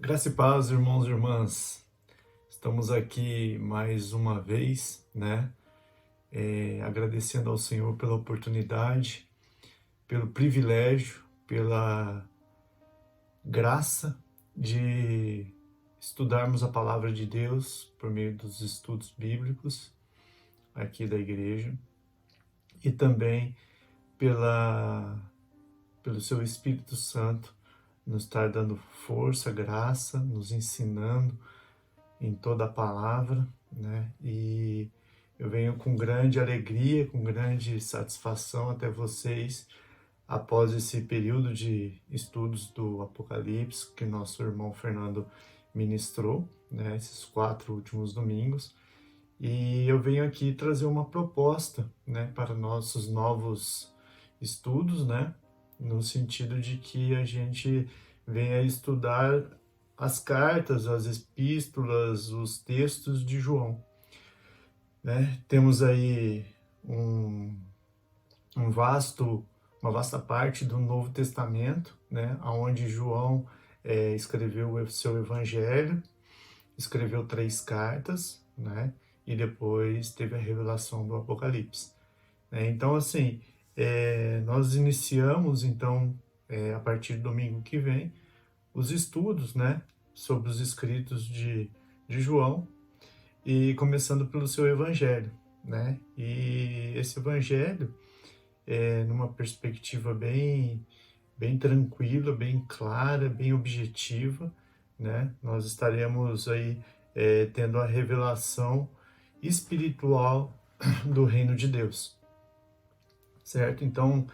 Graça e paz, irmãos e irmãs. Estamos aqui mais uma vez, né? Agradecendo ao Senhor pela oportunidade, pelo privilégio, pela graça de estudarmos a palavra de Deus por meio dos estudos bíblicos aqui da igreja e também pela, pelo seu Espírito Santo nos estar dando força, graça, nos ensinando em toda a palavra, né? E eu venho com grande alegria, com grande satisfação até vocês após esse período de estudos do Apocalipse que nosso irmão Fernando ministrou, né? Esses 4 últimos domingos. E eu venho aqui trazer uma proposta, né, para nossos novos estudos, né? No sentido de que a gente venha estudar as cartas, as epístolas, os textos de João, né? Temos aí um, um vasto, uma vasta parte do Novo Testamento, né? Onde João escreveu o seu Evangelho, escreveu 3 cartas, né? E depois teve a revelação do Apocalipse, né? Então, assim, nós iniciamos, então, a partir do domingo que vem, os estudos, né, sobre os escritos de João, e começando pelo seu evangelho, né? E esse evangelho numa perspectiva bem tranquila, bem clara, bem objetiva, né? Nós estaremos aí tendo a revelação espiritual do reino de Deus, certo? Então,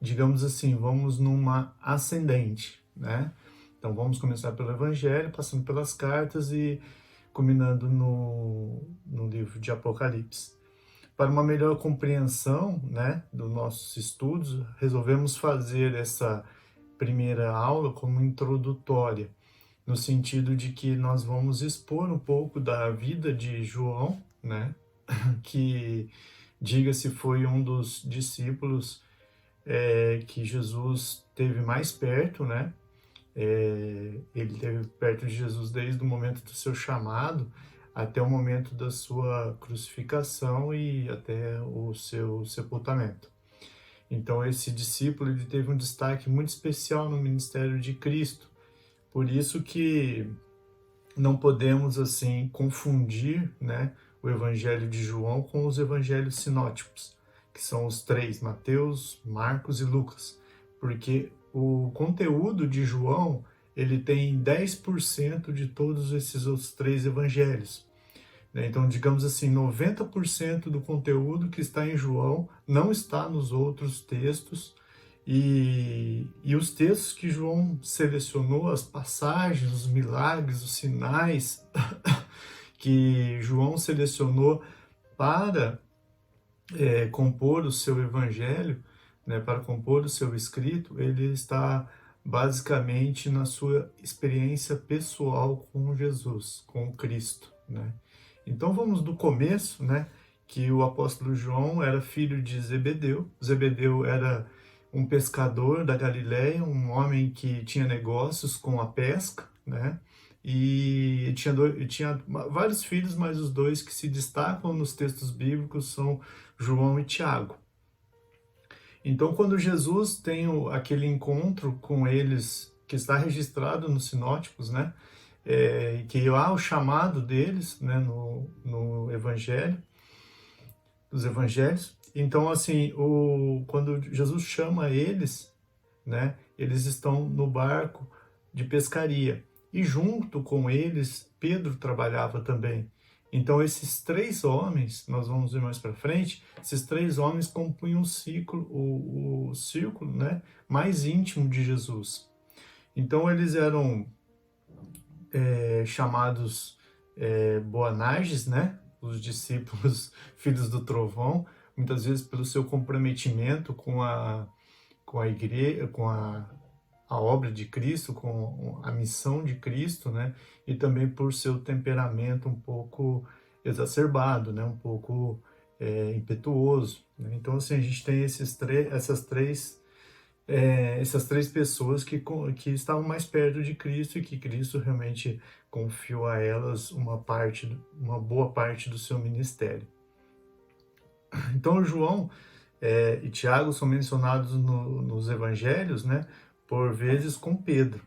digamos assim, vamos numa ascendente, né? Então vamos começar pelo Evangelho, passando pelas cartas e culminando no livro de Apocalipse. Para uma melhor compreensão, né, dos nossos estudos, resolvemos fazer essa primeira aula como introdutória, no sentido de que nós vamos expor um pouco da vida de João, né, que, diga-se, foi um dos discípulos que Jesus teve mais perto, né? Ele esteve perto de Jesus desde o momento do seu chamado até o momento da sua crucificação e até o seu sepultamento. Então esse discípulo ele teve um destaque muito especial no ministério de Cristo. Por isso que não podemos assim confundir, né, o Evangelho de João com os Evangelhos sinóticos, que são os 3, Mateus, Marcos e Lucas, porque o conteúdo de João ele tem 10% de todos esses outros 3 evangelhos, né? Então, digamos assim, 90% do conteúdo que está em João não está nos outros textos, e os textos que João selecionou, as passagens, os milagres, os sinais que João selecionou para compor o seu evangelho, né, para compor o seu escrito, ele está basicamente na sua experiência pessoal com Jesus, com Cristo, né? Então vamos do começo, né, que o apóstolo João era filho de Zebedeu. Zebedeu era um pescador da Galileia, um homem que tinha negócios com a pesca, né? E tinha vários filhos, mas os 2 que se destacam nos textos bíblicos são João e Tiago. Então, quando Jesus tem aquele encontro com eles, que está registrado nos sinóticos, né? Que há o chamado deles, né, no Evangelho, dos Evangelhos. Então, assim, quando Jesus chama eles, né, eles estão no barco de pescaria. E junto com eles, Pedro trabalhava também. Então, esses 3 homens, nós vamos ver mais para frente, esses 3 homens compunham o círculo, né, mais íntimo de Jesus. Então, eles eram chamados Boanerges, né, os discípulos filhos do trovão, muitas vezes pelo seu comprometimento com a igreja, com a obra de Cristo, com a missão de Cristo, né? E também por seu temperamento um pouco exacerbado, né? Um pouco impetuoso, né? Então, assim, a gente tem essas três essas três pessoas que estavam mais perto de Cristo e que Cristo realmente confiou a elas uma boa parte do seu ministério. Então João e Tiago são mencionados nos evangelhos, né, por vezes com Pedro.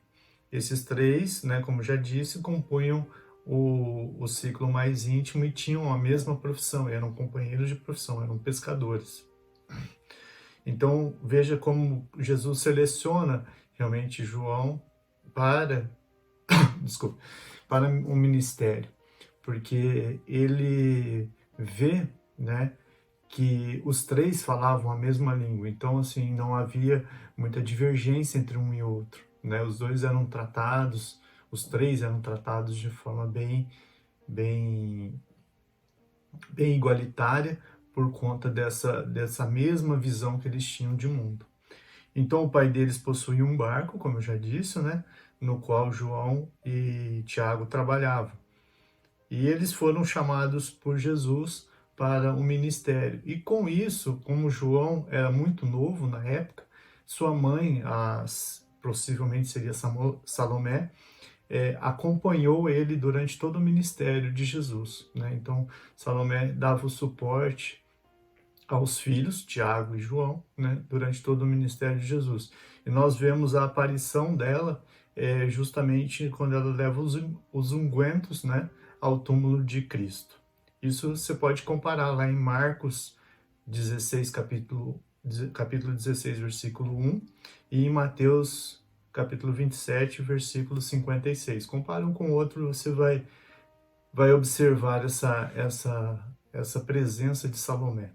Esses três, né, como já disse, compunham o ciclo mais íntimo e tinham a mesma profissão, eram companheiros de profissão, eram pescadores. Então, veja como Jesus seleciona realmente João para, desculpa, para o ministério, porque ele vê, né, que os três falavam a mesma língua, então assim não havia muita divergência entre um e outro, né? Os três eram tratados de forma bem igualitária por conta dessa mesma visão que eles tinham de mundo. Então o pai deles possuía um barco, como eu já disse, né, no qual João e Tiago trabalhavam. E eles foram chamados por Jesus para o ministério. E com isso, como João era muito novo na época, sua mãe, possivelmente seria Salomé, acompanhou ele durante todo o ministério de Jesus, né? Então, Salomé dava o suporte aos filhos, Tiago e João, né, durante todo o ministério de Jesus. E nós vemos a aparição dela justamente quando ela leva os ungüentos, né, ao túmulo de Cristo. Isso você pode comparar lá em Marcos 16, capítulo 16, versículo 1, e em Mateus capítulo 27, versículo 56. Compara um com o outro, você vai observar essa presença de Salomé.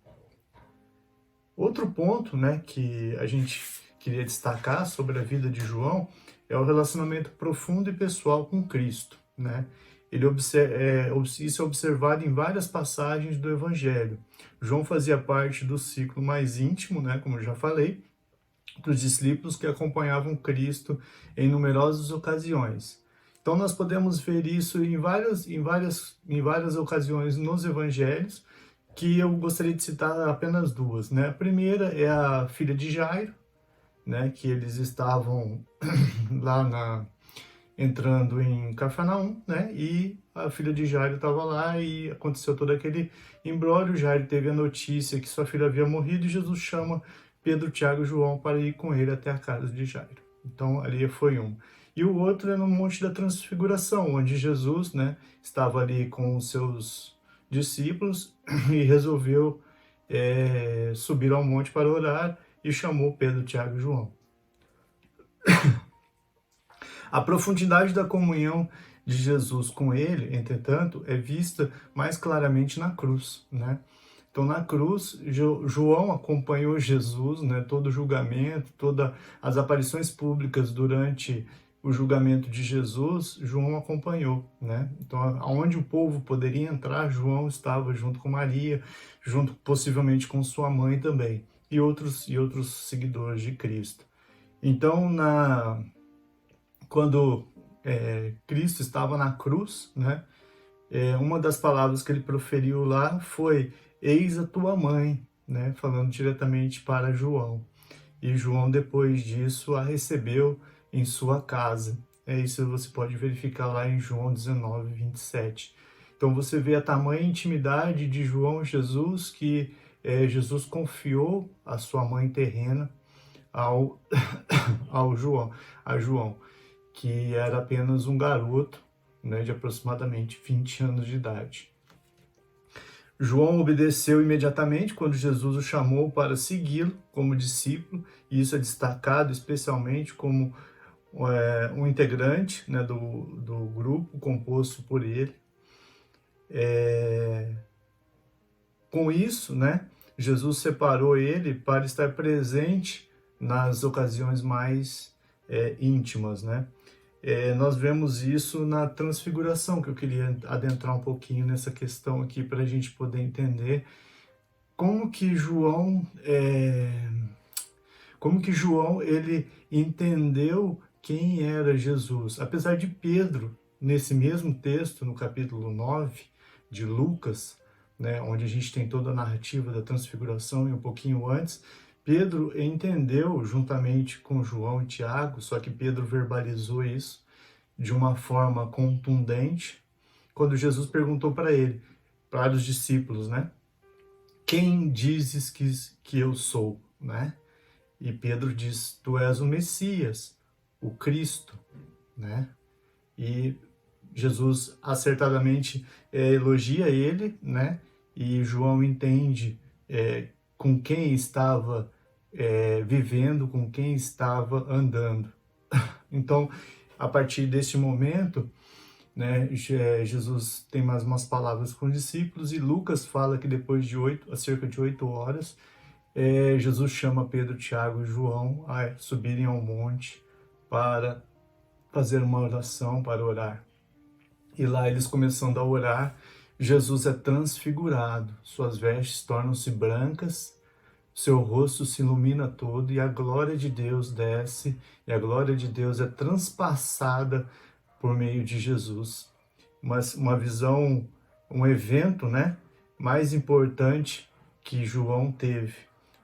Outro ponto, né, que a gente queria destacar sobre a vida de João é o relacionamento profundo e pessoal com Cristo, né? Isso é observado em várias passagens do Evangelho. João fazia parte do ciclo mais íntimo, né, como eu já falei, dos discípulos que acompanhavam Cristo em numerosas ocasiões. Então nós podemos ver isso em várias ocasiões nos Evangelhos, que eu gostaria de citar apenas duas, né? A primeira é a filha de Jairo, né? Que eles estavam lá entrando em Cafarnaum, né? E a filha de Jairo estava lá e aconteceu todo aquele imbróglio. Jairo teve a notícia que sua filha havia morrido e Jesus chama Pedro, Tiago e João para ir com ele até a casa de Jairo. Então ali foi um. E o outro é no Monte da Transfiguração, onde Jesus, né, estava ali com os seus discípulos e resolveu subir ao monte para orar e chamou Pedro, Tiago e João. A profundidade da comunhão de Jesus com ele, entretanto, é vista mais claramente na cruz, né? Então, na cruz, João acompanhou Jesus, né, todo o julgamento, todas as aparições públicas durante o julgamento de Jesus, João acompanhou, né? Então, aonde o povo poderia entrar, João estava junto com Maria, junto possivelmente com sua mãe também, e outros seguidores de Cristo. Então, quando Cristo estava na cruz, né, uma das palavras que ele proferiu lá foi: eis a tua mãe, né, falando diretamente para João. E João, depois disso, a recebeu em sua casa. Isso você pode verificar lá em João 19, 27. Então você vê a tamanha intimidade de João e Jesus, que Jesus confiou a sua mãe terrena a João, que era apenas um garoto, né, de aproximadamente 20 anos de idade. João obedeceu imediatamente quando Jesus o chamou para segui-lo como discípulo, e isso é destacado especialmente como um integrante, né, do grupo composto por ele. Com isso, né, Jesus separou ele para estar presente nas ocasiões mais íntimas, né? Nós vemos isso na transfiguração, que eu queria adentrar um pouquinho nessa questão aqui para a gente poder entender como que João ele entendeu quem era Jesus. Apesar de Pedro, nesse mesmo texto, no capítulo 9 de Lucas, né, onde a gente tem toda a narrativa da transfiguração e um pouquinho antes, Pedro entendeu juntamente com João e Tiago, só que Pedro verbalizou isso de uma forma contundente, quando Jesus perguntou para ele, para os discípulos, né? Quem dizes que eu sou, né? E Pedro diz, tu és o Messias, o Cristo, né? E Jesus acertadamente elogia ele, né? E João entende com quem estava vivendo, com quem estava andando. Então, a partir deste momento, né, Jesus tem mais umas palavras com os discípulos, e Lucas fala que depois de cerca de 8 horas, Jesus chama Pedro, Tiago e João a subirem ao monte para fazer uma oração, para orar. E lá eles começando a orar, Jesus é transfigurado, suas vestes tornam-se brancas, seu rosto se ilumina todo e a glória de Deus desce, e a glória de Deus é transpassada por meio de Jesus. Uma visão, um evento, né, mais importante que João teve,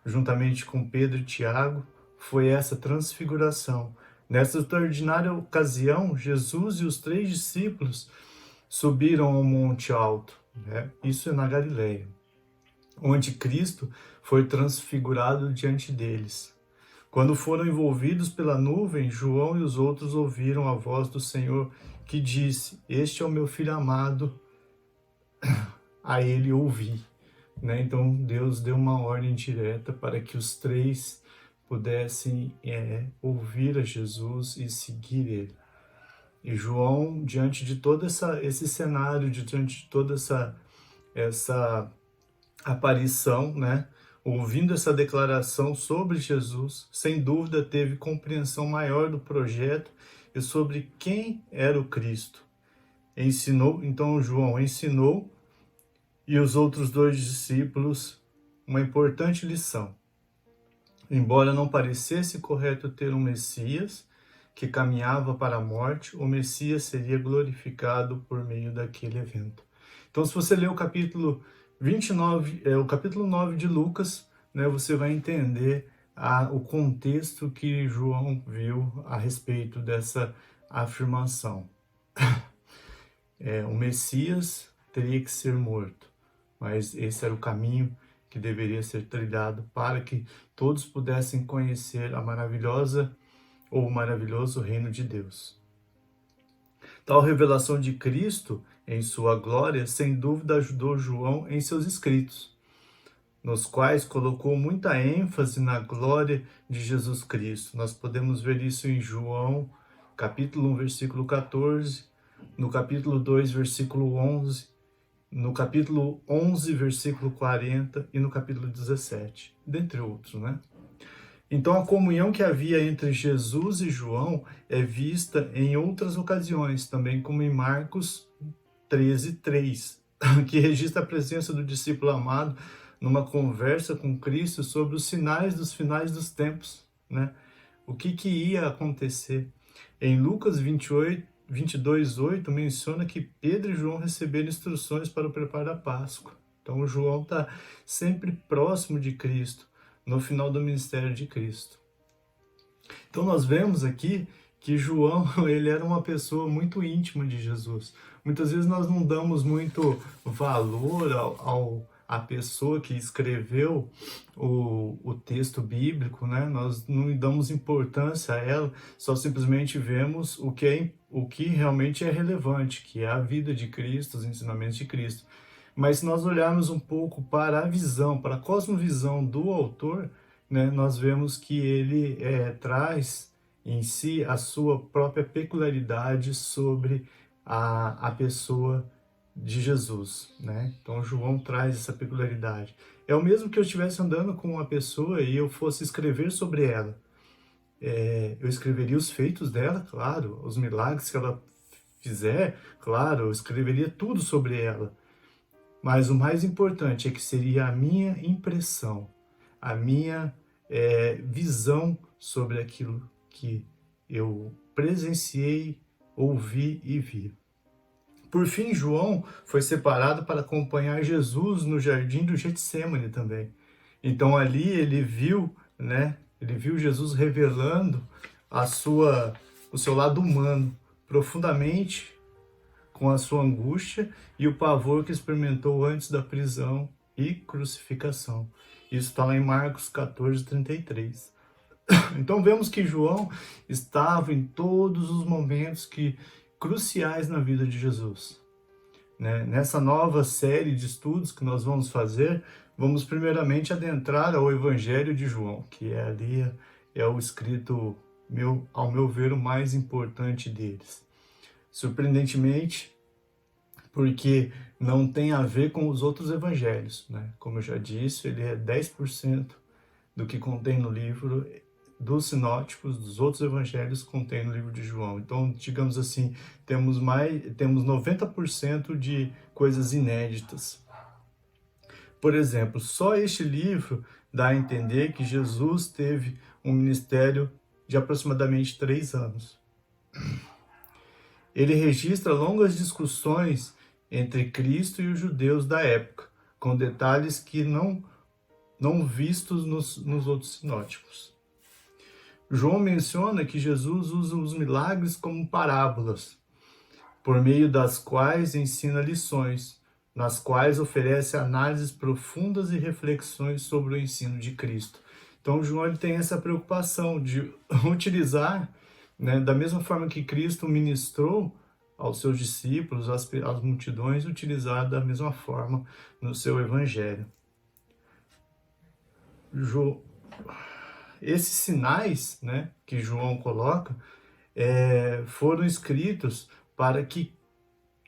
juntamente com Pedro e Tiago, foi essa transfiguração. Nessa extraordinária ocasião, Jesus e os 3 discípulos subiram ao monte alto, né? Isso é na Galileia, onde Cristo foi transfigurado diante deles. Quando foram envolvidos pela nuvem, João e os outros ouviram a voz do Senhor que disse, este é o meu filho amado, a ele ouvi. Né? Então Deus deu uma ordem direta para que os 3 pudessem ouvir a Jesus e seguir ele. E João, diante de todo esse cenário, diante de toda essa aparição, né? Ouvindo essa declaração sobre Jesus, sem dúvida teve compreensão maior do projeto e sobre quem era o Cristo. Então João ensinou e os outros 2 discípulos uma importante lição. Embora não parecesse correto ter um Messias que caminhava para a morte, o Messias seria glorificado por meio daquele evento. Então, se você ler o capítulo 29, o capítulo 9 de Lucas, né, você vai entender o contexto que João viu a respeito dessa afirmação. O Messias teria que ser morto, mas esse era o caminho que deveria ser trilhado para que todos pudessem conhecer a maravilhosa ou o maravilhoso reino de Deus. Tal revelação de Cristo em sua glória, sem dúvida ajudou João em seus escritos, nos quais colocou muita ênfase na glória de Jesus Cristo. Nós podemos ver isso em João, capítulo 1, versículo 14, no capítulo 2, versículo 11, no capítulo 11, versículo 40 e no capítulo 17, dentre outros, né? Então, a comunhão que havia entre Jesus e João é vista em outras ocasiões, também como em Marcos 13:3, que registra a presença do discípulo amado numa conversa com Cristo sobre os sinais dos finais dos tempos, né? O que ia acontecer. Em Lucas 22:8, menciona que Pedro e João receberam instruções para o preparo da Páscoa. Então, João está sempre próximo de Cristo, no final do ministério de Cristo. Então nós vemos aqui que João, ele era uma pessoa muito íntima de Jesus. Muitas vezes nós não damos muito valor à pessoa que escreveu o texto bíblico, né? Nós não damos importância a ela, só simplesmente vemos o que realmente é relevante, que é a vida de Cristo, os ensinamentos de Cristo. Mas se nós olharmos um pouco para a visão, para a cosmovisão do autor, né, nós vemos que ele traz em si a sua própria peculiaridade sobre a pessoa de Jesus, né? Então João traz essa peculiaridade. É o mesmo que eu estivesse andando com uma pessoa e eu fosse escrever sobre ela. Eu escreveria os feitos dela, claro, os milagres que ela fizer, claro, eu escreveria tudo sobre ela. Mas o mais importante é que seria a minha impressão, a minha visão sobre aquilo que eu presenciei, ouvi e vi. Por fim, João foi separado para acompanhar Jesus no jardim do Getsêmani também. Então ali ele viu né? Ele viu Jesus revelando o seu lado humano profundamente com a sua angústia e o pavor que experimentou antes da prisão e crucificação. Isso está lá em Marcos 14:33. Então vemos que João estava em todos os momentos cruciais na vida de Jesus, né? Nessa nova série de estudos que nós vamos fazer, vamos primeiramente adentrar ao Evangelho de João, que é o escrito, ao meu ver, o mais importante deles. Surpreendentemente, porque não tem a ver com os outros evangelhos, né? Como eu já disse, ele é 10% do que contém no livro dos sinóticos, dos outros evangelhos contém no livro de João. Então, digamos assim, temos 90% de coisas inéditas. Por exemplo, só este livro dá a entender que Jesus teve um ministério de aproximadamente 3 anos. Ele registra longas discussões entre Cristo e os judeus da época, com detalhes que não vistos nos outros sinóticos. João menciona que Jesus usa os milagres como parábolas, por meio das quais ensina lições, nas quais oferece análises profundas e reflexões sobre o ensino de Cristo. Então, João ele tem essa preocupação de utilizar, né, da mesma forma que Cristo ministrou aos seus discípulos, às multidões, utilizar da mesma forma no seu evangelho. Esses sinais, né, que João coloca foram escritos para que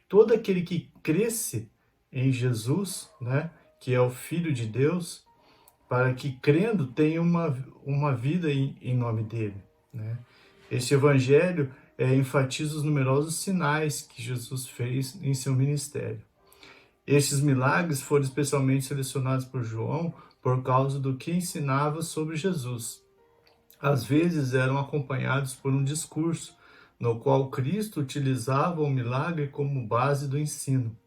todo aquele que cresce em Jesus, né, que é o Filho de Deus, para que crendo tenha uma vida em nome dele, né? Este evangelho enfatiza os numerosos sinais que Jesus fez em seu ministério. Estes milagres foram especialmente selecionados por João por causa do que ensinava sobre Jesus. Às vezes eram acompanhados por um discurso, no qual Cristo utilizava o milagre como base do ensino.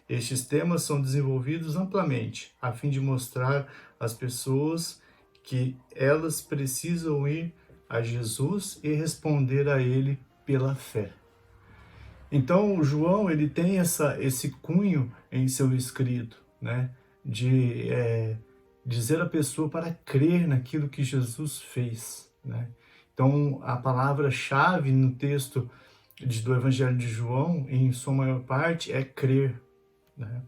Estes temas são desenvolvidos amplamente, a fim de mostrar às pessoas que elas precisam ir a Jesus e responder a Ele pela fé. Então, João ele tem esse cunho em seu escrito, né, de dizer à pessoa para crer naquilo que Jesus fez, né? Então, a palavra-chave no texto do Evangelho de João, em sua maior parte, é crer, né?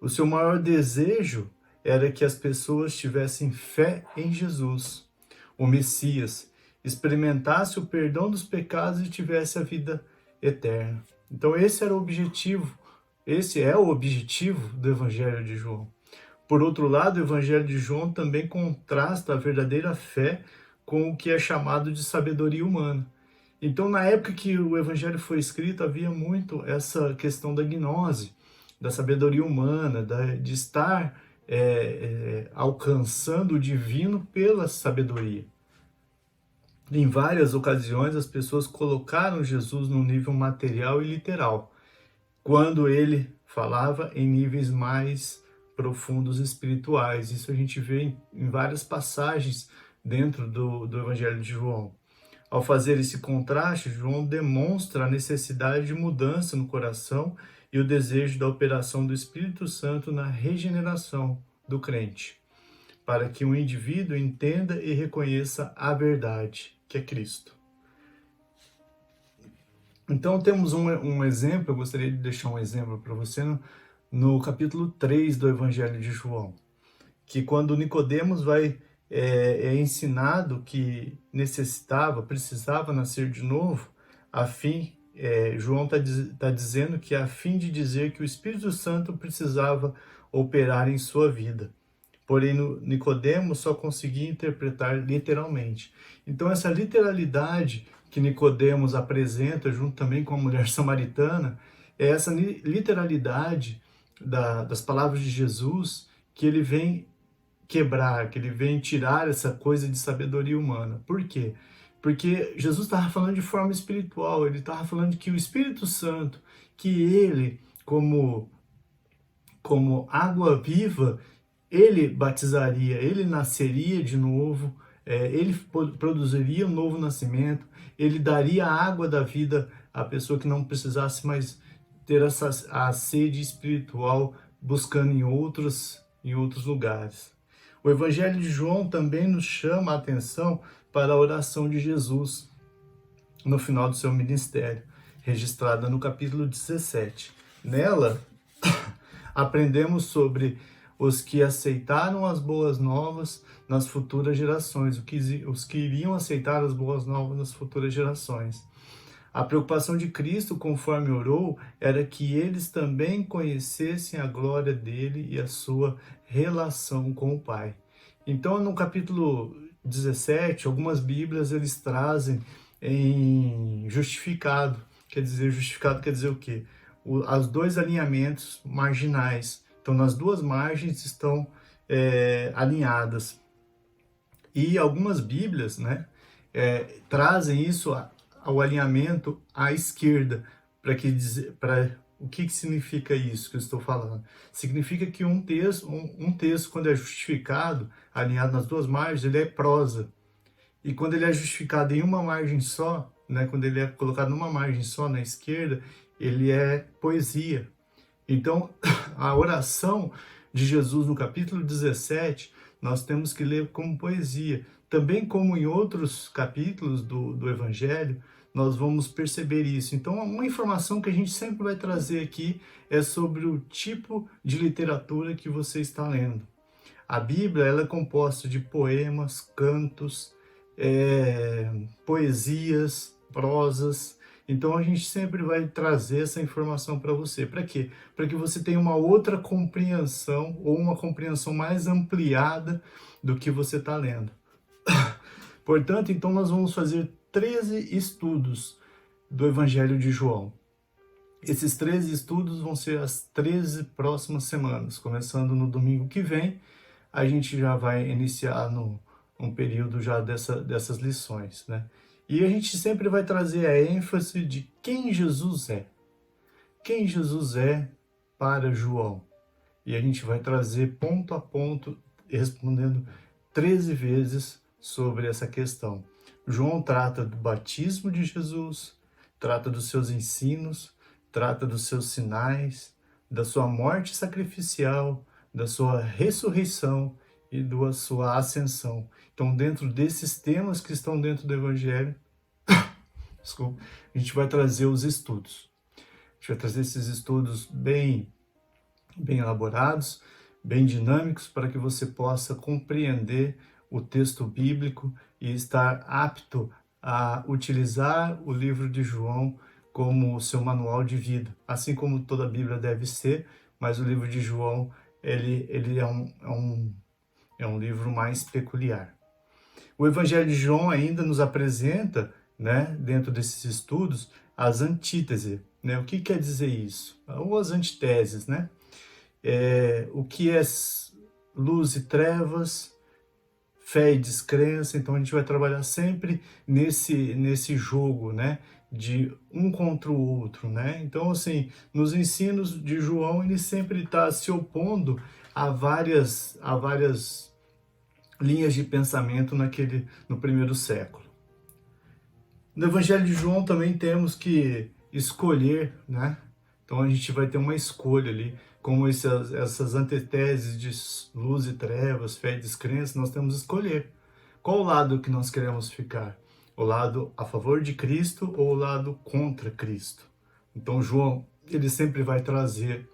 O seu maior desejo era que as pessoas tivessem fé em Jesus, o Messias, experimentasse o perdão dos pecados e tivesse a vida eterna. Então esse é o objetivo do Evangelho de João. Por outro lado, o Evangelho de João também contrasta a verdadeira fé com o que é chamado de sabedoria humana. Então, na época que o Evangelho foi escrito, havia muito essa questão da gnose, da sabedoria humana, de estar alcançando o divino pela sabedoria. Em várias ocasiões, as pessoas colocaram Jesus num nível material e literal, quando ele falava em níveis mais profundos espirituais. Isso a gente vê em várias passagens dentro do Evangelho de João. Ao fazer esse contraste, João demonstra a necessidade de mudança no coração e o desejo da operação do Espírito Santo na regeneração do crente, para que o indivíduo entenda e reconheça a verdade, que é Cristo. Então temos um exemplo, eu gostaria de deixar um exemplo para você no capítulo 3 do Evangelho de João, que quando Nicodemos é ensinado que precisava nascer de novo, João está dizendo que a fim de dizer que o Espírito Santo precisava operar em sua vida. Porém, Nicodemos só conseguia interpretar literalmente. Então, essa literalidade que Nicodemos apresenta, junto também com a mulher samaritana, é essa literalidade das palavras de Jesus que ele vem quebrar, que ele vem tirar essa coisa de sabedoria humana. Por quê? Porque Jesus estava falando de forma espiritual, ele estava falando que o Espírito Santo, que ele, como água viva, ele batizaria, ele nasceria de novo, ele produziria um novo nascimento, ele daria a água da vida à pessoa que não precisasse mais ter a sede espiritual buscando em outros lugares. O Evangelho de João também nos chama a atenção para a oração de Jesus no final do seu ministério, registrada no capítulo 17. Nela, aprendemos sobre os que aceitaram as boas novas nas futuras gerações, os que iriam aceitar as boas novas nas futuras gerações. A preocupação de Cristo, conforme orou, era que eles também conhecessem a glória dele e a sua relação com o Pai. Então, no capítulo 17, algumas Bíblias eles trazem em justificado. Justificado quer dizer o quê? Os dois alinhamentos marginais. Então, nas duas margens estão alinhadas. E algumas Bíblias, né, trazem isso ao alinhamento à esquerda. Para o que significa isso que eu estou falando? Significa que um texto, quando é justificado, alinhado nas duas margens, ele é prosa. E quando ele é justificado em uma margem só, né, quando ele é colocado numa margem só na esquerda, ele é poesia. Então, a oração de Jesus no capítulo 17, nós temos que ler como poesia. Também como em outros capítulos do Evangelho, nós vamos perceber isso. Então, uma informação que a gente sempre vai trazer aqui é sobre o tipo de literatura que você está lendo. A Bíblia ela é composta de poemas, cantos, poesias, prosas. Então a gente sempre vai trazer essa informação para você. Para quê? Para que você tenha uma outra compreensão ou uma compreensão mais ampliada do que você está lendo. Portanto, então nós vamos fazer 13 estudos do Evangelho de João. Esses 13 estudos vão ser as 13 próximas semanas. Começando no domingo que vem, a gente já vai iniciar um período já dessas lições, né? E a gente sempre vai trazer a ênfase de quem Jesus é. Quem Jesus é para João. E a gente vai trazer ponto a ponto, respondendo 13 vezes sobre essa questão. João trata do batismo de Jesus, trata dos seus ensinos, trata dos seus sinais, da sua morte sacrificial, da sua ressurreição e da sua ascensão. Então, dentro desses temas que estão dentro do Evangelho, desculpa, a gente vai trazer os estudos. A gente vai trazer esses estudos bem elaborados, bem dinâmicos, para que você possa compreender o texto bíblico e estar apto a utilizar o livro de João como o seu manual de vida, assim como toda a Bíblia deve ser, mas o livro de João ele é um livro mais peculiar. O Evangelho de João ainda nos apresenta, né, dentro desses estudos, as antíteses. Né? O que quer dizer isso? Ou as antiteses, né? O que é luz e trevas, fé e descrença. Então a gente vai trabalhar sempre nesse jogo, né, de um contra o outro, né? Então, assim, nos ensinos de João, ele sempre está se opondo a várias linhas de pensamento no primeiro século. No Evangelho de João também temos que escolher, né? Então a gente vai ter uma escolha ali, como essas antíteses de luz e trevas, fé e descrença, nós temos que escolher qual lado que nós queremos ficar. O lado a favor de Cristo ou o lado contra Cristo. Então João, ele sempre vai trazer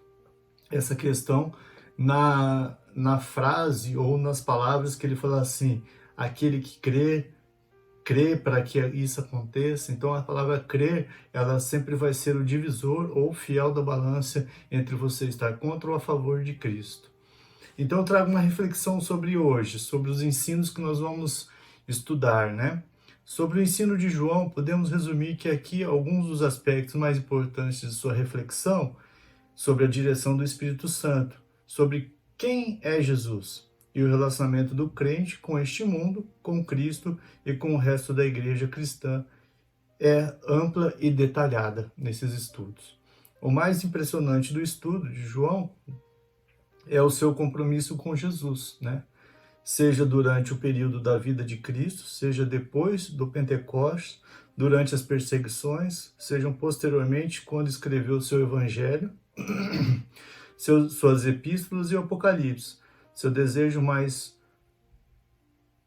essa questão na frase ou nas palavras que ele fala assim, aquele que crê para que isso aconteça. Então a palavra crer, ela sempre vai ser o divisor ou fiel da balança entre você estar contra ou a favor de Cristo. Então eu trago uma reflexão sobre hoje, sobre os ensinos que nós vamos estudar, né? Sobre o ensino de João, podemos resumir que aqui alguns dos aspectos mais importantes de sua reflexão sobre a direção do Espírito Santo, sobre quem é Jesus e o relacionamento do crente com este mundo, com Cristo e com o resto da igreja cristã é ampla e detalhada nesses estudos. O mais impressionante do estudo de João é o seu compromisso com Jesus, né? Seja durante o período da vida de Cristo, seja depois do Pentecostes, durante as perseguições, sejam posteriormente quando escreveu o seu Evangelho, suas epístolas e o Apocalipse. Seu desejo mais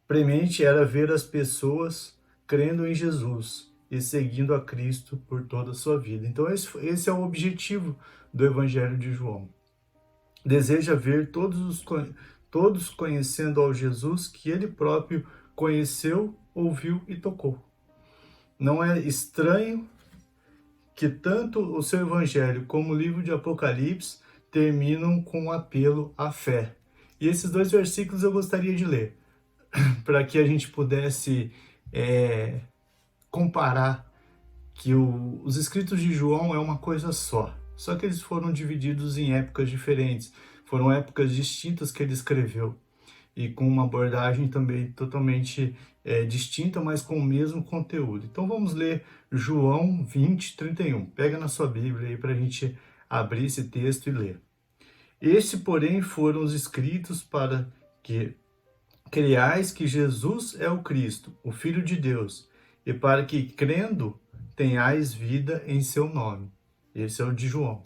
premente era ver as pessoas crendo em Jesus e seguindo a Cristo por toda a sua vida. Então esse é o objetivo do Evangelho de João. Deseja ver todos conhecendo ao Jesus que ele próprio conheceu, ouviu e tocou. Não é estranho que tanto o seu Evangelho como o livro de Apocalipse terminam com um apelo à fé. E esses 2 versículos eu gostaria de ler, para que a gente pudesse comparar que os escritos de João é uma coisa só que eles foram divididos em épocas diferentes, foram épocas distintas que ele escreveu, e com uma abordagem também totalmente distinta, mas com o mesmo conteúdo. Então vamos ler João 20, 31. Pega na sua Bíblia aí para a gente abrir esse texto e ler. Estes, porém, foram os escritos para que creiais que Jesus é o Cristo, o Filho de Deus, e para que, crendo, tenhais vida em seu nome. Esse é o de João.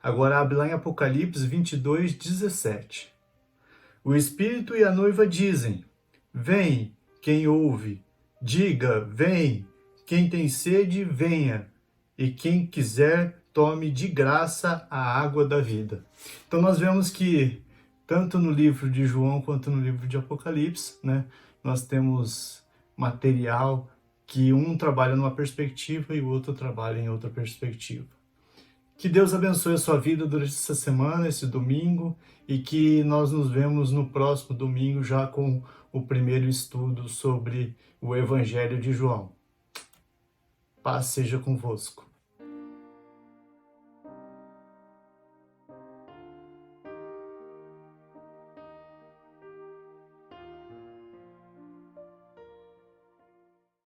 Agora abre lá em Apocalipse 22, 17. O Espírito e a noiva dizem: vem, quem ouve. Diga, vem. Quem tem sede, venha. E quem quiser, tome de graça a água da vida. Então nós vemos que, tanto no livro de João quanto no livro de Apocalipse, né, nós temos material que um trabalha numa perspectiva e o outro trabalha em outra perspectiva. Que Deus abençoe a sua vida durante essa semana, esse domingo, e que nós nos vemos no próximo domingo já com o primeiro estudo sobre o Evangelho de João. Paz seja convosco.